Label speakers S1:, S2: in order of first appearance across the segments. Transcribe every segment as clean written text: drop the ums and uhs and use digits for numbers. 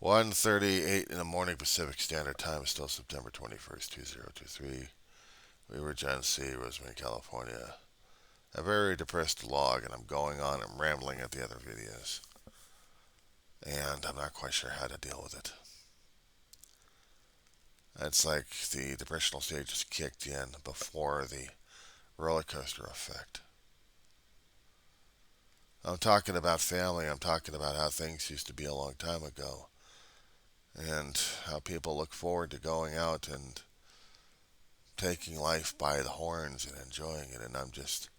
S1: 1:38 in the morning Pacific Standard Time. Is still September 21st, 2023. We were Gen C, Rosemary, California. A very depressed log, and I'm going on and rambling at the other videos. And I'm not quite sure how to deal with it. It's like the depressional stage is kicked in before the roller coaster effect. I'm talking about family. I'm talking about how things used to be a long time ago. And how people look forward to going out and taking life by the horns and enjoying it. And I'm just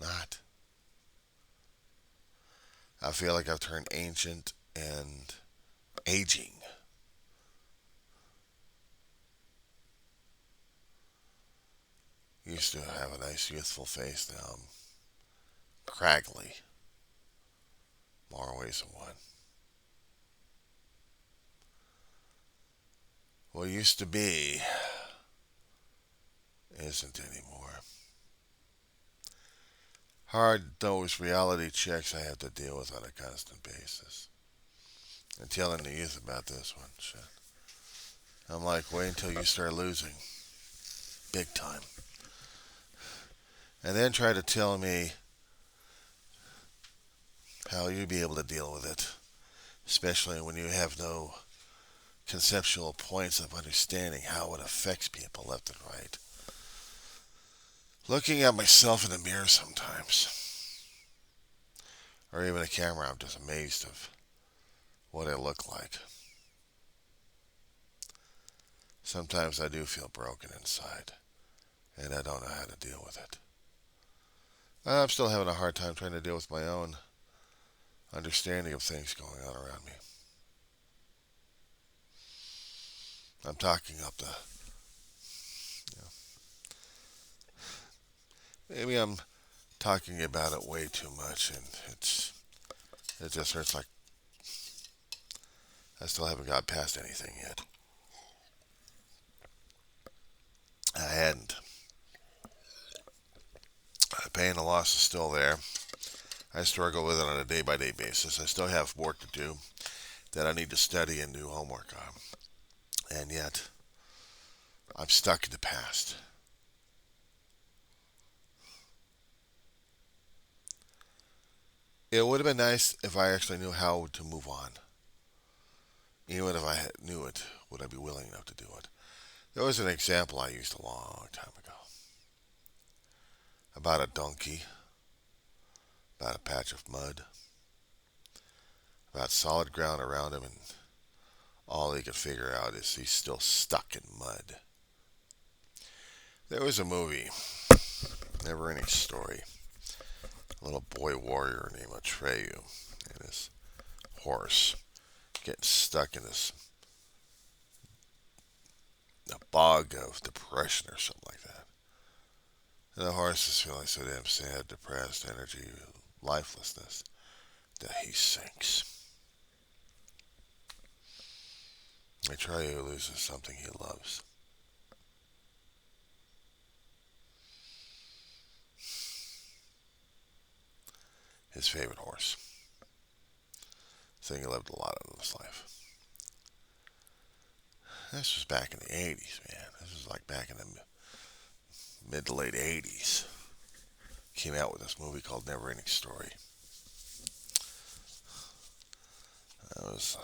S1: not. I feel like I've turned ancient and aging. Used to have a nice youthful face. Now I'm craggly. More ways than one. What used to be isn't anymore. Hard those reality checks I have to deal with on a constant basis. And telling the youth about this one, shit. I'm like, wait until you start losing. Big time. And then try to tell me how you'd be able to deal with it. Especially when you have no conceptual points of understanding how it affects people left and right. Looking at myself in the mirror sometimes, or even a camera, I'm just amazed of what I look like. Sometimes I do feel broken inside, and I don't know how to deal with it. I'm still having a hard time trying to deal with my own understanding of things going on around me. I'm talking up the, you know, maybe I'm talking about it way too much, and it just hurts like I still haven't got past anything yet. I hadn't. The pain and loss is still there. I struggle with it on a day by day basis. I still have work to do that I need to study and do homework on. And yet, I'm stuck in the past. It would have been nice if I actually knew how to move on. Even if I knew it, would I be willing enough to do it? There was an example I used a long time ago about a donkey, about a patch of mud, about solid ground around him, and all he could figure out is he's still stuck in mud. There was a movie, Never Ending Story. A little boy warrior named Atreyu and his horse getting stuck in this a bog of depression or something like that. And the horse is feeling so damn sad, depressed, energy, lifelessness that he sinks. Atreyu loses something he loves. His favorite horse. Thing he loved a lot in his life. This was back in the 80s, man. This was like back in the mid to late 80s. Came out with this movie called Never Ending Story. That was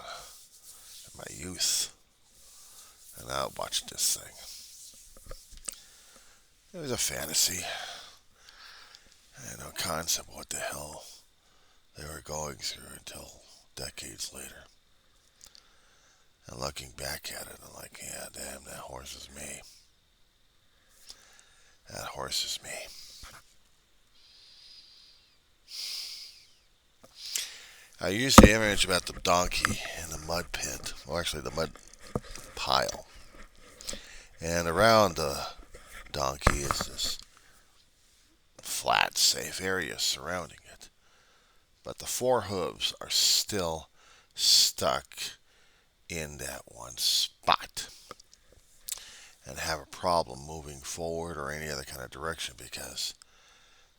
S1: in my youth. And I watched this thing. It was a fantasy. I had no concept what the hell they were going through until decades later. And looking back at it, I'm like, yeah, damn, that horse is me. That horse is me. I used the image about the donkey in the mud pit, or actually the mud pile. And around the donkey is this flat, safe area surrounding it. But the four hooves are still stuck in that one spot and have a problem moving forward or any other kind of direction because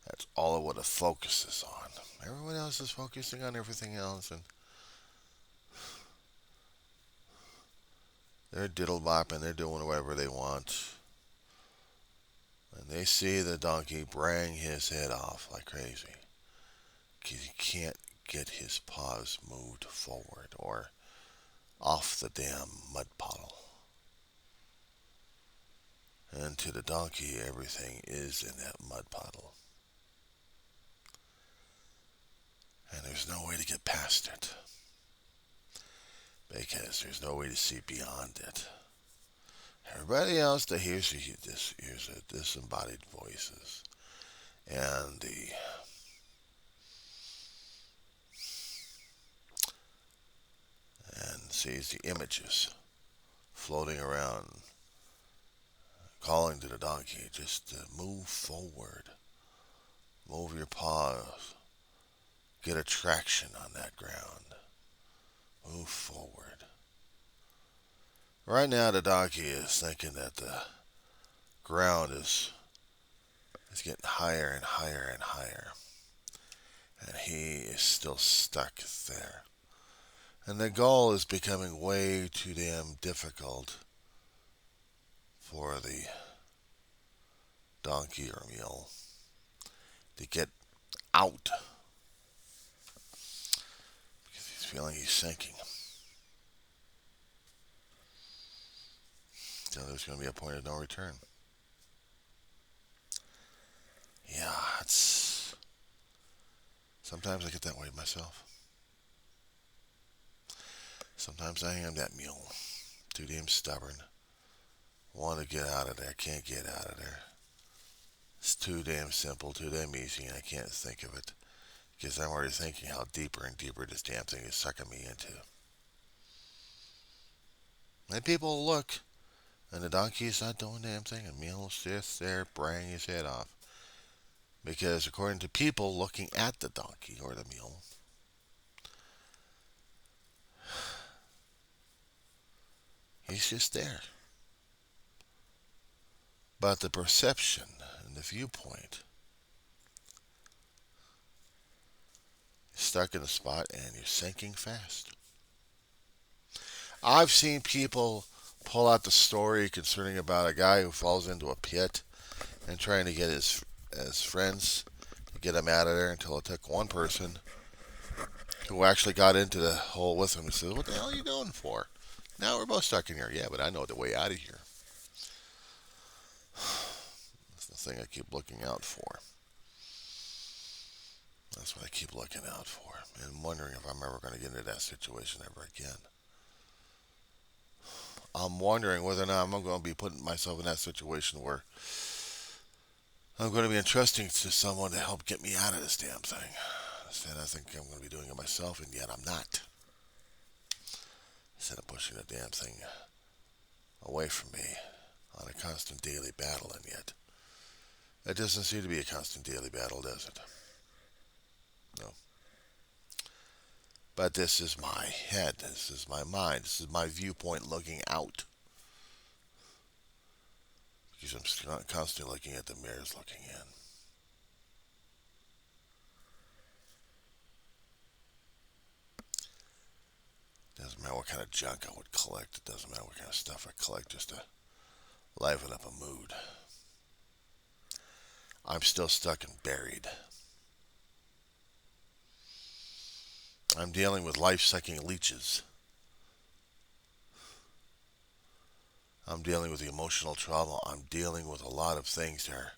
S1: that's all it would have focuses on. Everyone else is focusing on everything else, and They're diddle bopping, they're doing whatever they want. And they see the donkey braying his head off like crazy. Because he can't get his paws moved forward or off the damn mud puddle. And to the donkey, everything is in that mud puddle. And there's no way to get past it. Because there's no way to see beyond it. Everybody else that hears the disembodied voices and sees the images floating around, calling to the donkey just to move forward, move your paws, get a traction on that ground, move forward. Right now, the donkey is thinking that the ground is getting higher and higher and higher, and he is still stuck there. And the goal is becoming way too damn difficult for the donkey or mule to get out because he's feeling he's sinking. So there's going to be a point of no return. Yeah, sometimes I get that way myself. Sometimes I am that mule. Too damn stubborn. Want to get out of there. Can't get out of there. It's too damn simple. Too damn easy. And I can't think of it. Because I'm already thinking how deeper and deeper this damn thing is sucking me into. And people look. And the donkey's not doing the damn thing. And mule's just there braying his head off. Because according to people looking at the donkey or the mule, he's just there. But the perception and the viewpoint is stuck in a spot and you're sinking fast. I've seen people pull out the story concerning about a guy who falls into a pit and trying to get his friends to get him out of there until it took one person who actually got into the hole with him and said, "What the hell are you doing for? Now we're both stuck in here." "Yeah, but I know the way out of here." That's the thing I keep looking out for. That's what I keep looking out for. And wondering if I'm ever going to get into that situation ever again. I'm wondering whether or not I'm going to be putting myself in that situation where I'm going to be entrusting to someone to help get me out of this damn thing. Instead, I think I'm going to be doing it myself, and yet I'm not. Instead of pushing the damn thing away from me on a constant daily battle, and yet it doesn't seem to be a constant daily battle, does it? No. But this is my head, this is my mind, this is my viewpoint looking out. Because I'm constantly looking at the mirrors looking in. Doesn't matter what kind of junk I would collect. It doesn't matter what kind of stuff I collect just to liven up a mood. I'm still stuck and buried. I'm dealing with life-sucking leeches. I'm dealing with the emotional trauma. I'm dealing with a lot of things that are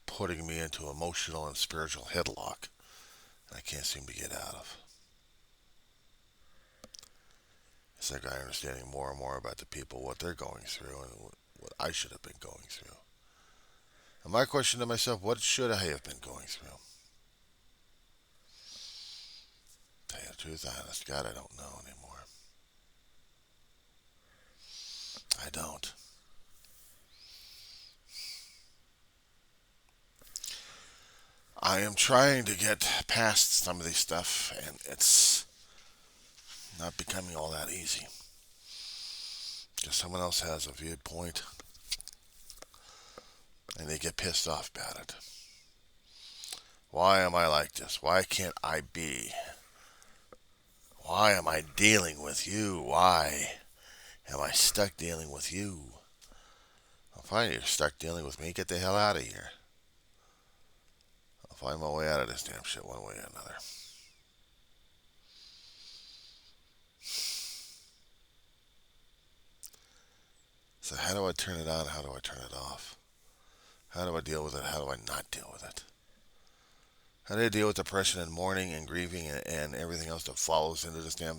S1: putting me into emotional and spiritual headlock that I can't seem to get out of. It's like I'm understanding more and more about the people, what they're going through, and what I should have been going through. And my question to myself, what should I have been going through? Tell you the truth, honest God, I don't know anymore. I don't. I am trying to get past some of this stuff, and it's not becoming all that easy. Because someone else has a viewpoint, and they get pissed off about it. Why am I like this? Why can't I be? Why am I dealing with you? Why? Am I stuck dealing with you? I'll find you're stuck dealing with me. Get the hell out of here. I'll find my way out of this damn shit one way or another. So how do I turn it on? How do I turn it off? How do I deal with it? How do I not deal with it? How do I deal with depression and mourning and grieving and everything else that follows into this damn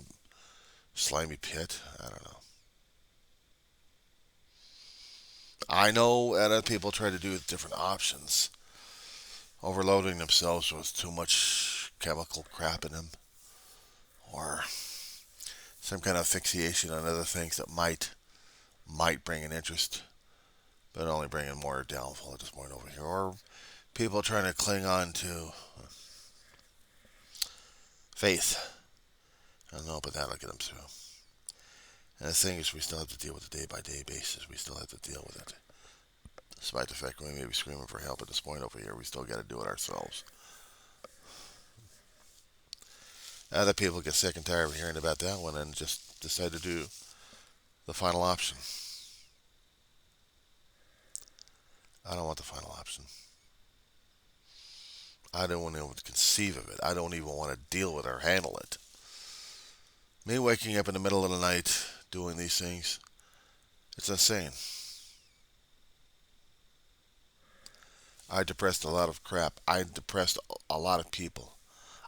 S1: slimy pit? I don't know. I know other people try to do different options, overloading themselves with too much chemical crap in them, or some kind of fixation on other things that might bring an interest, but only bringing more downfall at this point over here. Or people trying to cling on to faith. I don't know, but that'll get them through. And the thing is, we still have to deal with it day by day basis. We still have to deal with it. Despite the fact we may be screaming for help at this point over here, we still got to do it ourselves. Other people get sick and tired of hearing about that one and just decide to do the final option. I don't want the final option. I don't want to conceive of it. I don't even want to deal with it or handle it. Me waking up in the middle of the night doing these things, it's insane. I depressed a lot of crap. I depressed a lot of people.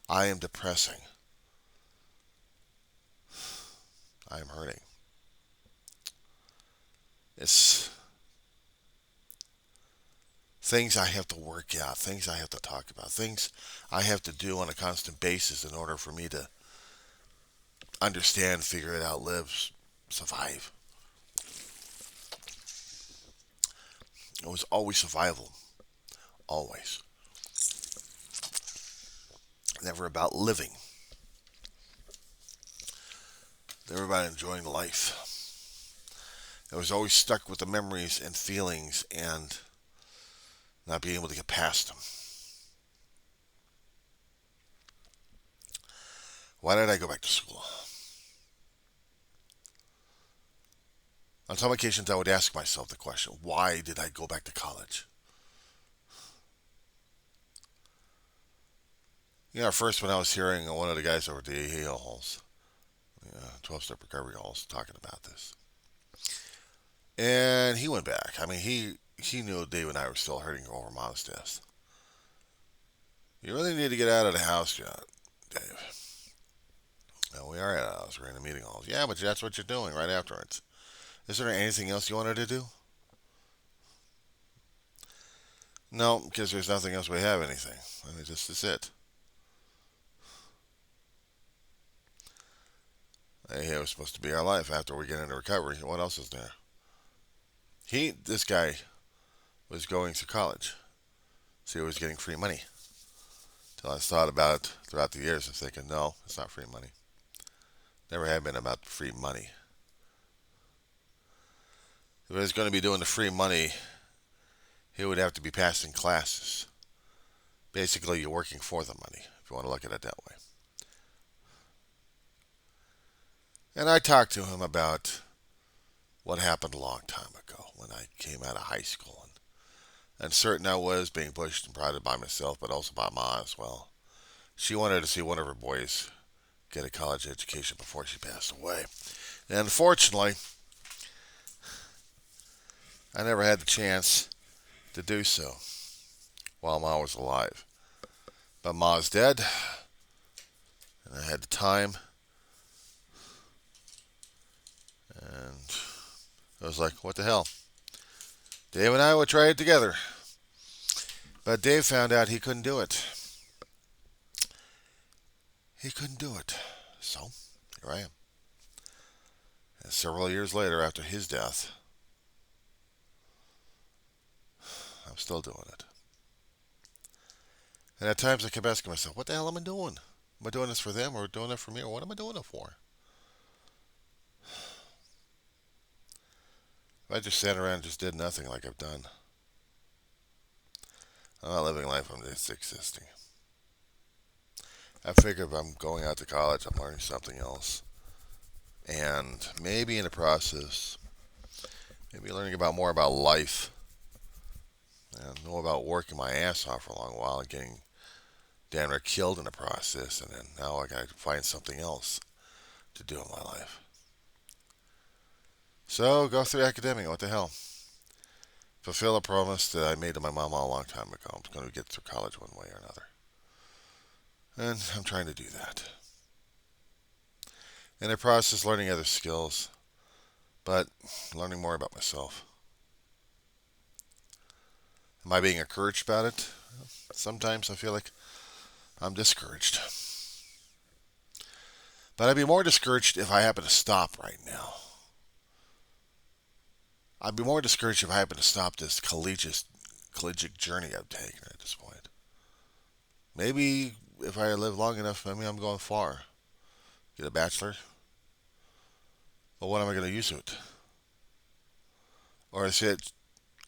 S1: I am depressing. I am hurting. It's things I have to work out, things I have to talk about, things I have to do on a constant basis in order for me to understand, figure it out, live, survive. It was always survival. Always. Never about living. Never about enjoying life. I was always stuck with the memories and feelings and not being able to get past them. Why did I go back to school? On some occasions, I would ask myself the question, why did I go back to college? First when I was hearing one of the guys over at the AA halls, 12-step recovery halls, talking about this. And he went back. I mean, he knew Dave and I were still hurting over Mom's death. You really need to get out of the house, Dave. No, we are at the house. We're in the meeting halls. Yeah, but that's what you're doing right afterwards. Is there anything else you wanted to do? No, because there's nothing else we have anything. I mean, this is it. Hey, it was supposed to be our life after we get into recovery. What else is there? This guy was going to college. So he was getting free money. Till I thought about it throughout the years and thinking, no, it's not free money. Never have been about free money. If he was going to be doing the free money, he would have to be passing classes. Basically, you're working for the money, if you want to look at it that way. And I talked to him about what happened a long time ago when I came out of high school. And certain I was being pushed and prodded by myself, but also by Ma as well. She wanted to see one of her boys get a college education before she passed away. And unfortunately, I never had the chance to do so while Ma was alive. But Ma's dead, and I had the time, and I was like, what the hell? Dave and I would try it together. But Dave found out he couldn't do it. He couldn't do it. So, here I am. And several years later, after his death, I'm still doing it. And at times I kept asking myself, what the hell am I doing? Am I doing this for them or doing it for me? Or what am I doing it for? If I just sat around and just did nothing like I've done, I'm not living life, I'm just existing. I figure if I'm going out to college, I'm learning something else. And maybe in the process, maybe learning about more about life and know about working my ass off for a long while and getting damn near killed in the process. And then now I got to find something else to do in my life. So go through academia. What the hell? Fulfill a promise that I made to my mom a long time ago. I'm going to get through college one way or another. And I'm trying to do that. In the process, learning other skills, but learning more about myself. Am I being encouraged about it? Sometimes I feel like I'm discouraged. But I'd be more discouraged if I happen to stop right now. I'd be more discouraged if I happen to stop this collegiate journey I've taken at this point. Maybe if I live long enough, maybe I'm going far. Get a bachelor. But what am I going to use it? Or is it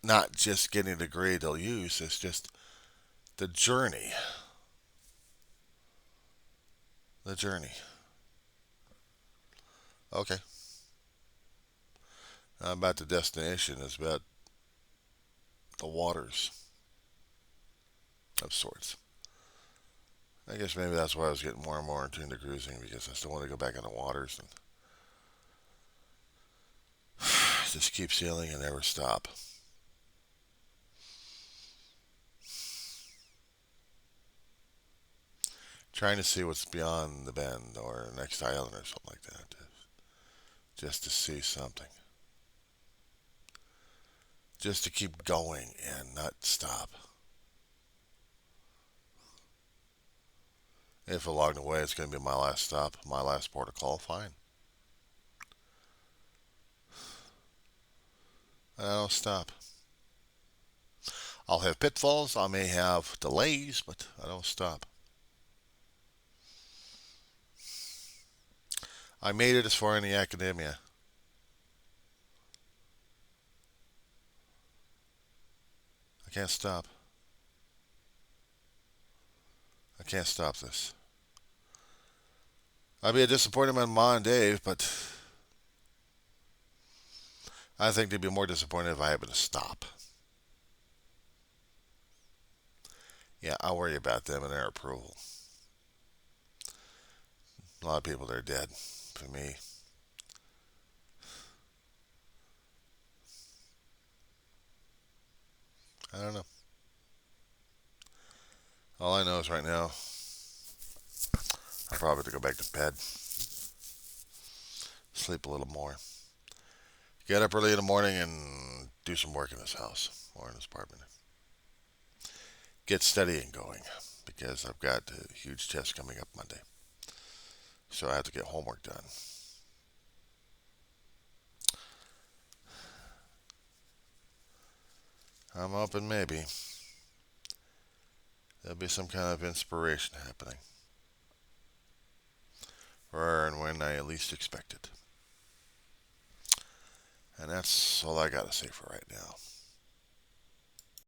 S1: not just getting a degree they'll use, it's just the journey. The journey. Okay. Not about the destination, it's about the waters of sorts. I guess maybe that's why I was getting more and more into cruising because I still want to go back on the waters and just keep sailing and never stop. Trying to see what's beyond the bend or the next island or something like that. Just to see something. Just to keep going and not stop. If along the way it's going to be my last stop, my last port of call, fine. I don't stop. I'll have pitfalls, I may have delays, but I don't stop. I made it as far in the academia. I can't stop. I can't stop this. I'd be a disappointment in Ma and Dave, but I think they'd be more disappointed if I happened to stop. Yeah, I worry about them and their approval. A lot of people, they're dead. For me, I don't know. All I know is right now, I'm probably going to go back to bed, sleep a little more, get up early in the morning and do some work in this house or in this apartment. Get studying going because I've got a huge test coming up Monday. So I have to get homework done. I'm hoping maybe there'll be some kind of inspiration happening. Where and when I least expect it. And that's all I got to say for right now.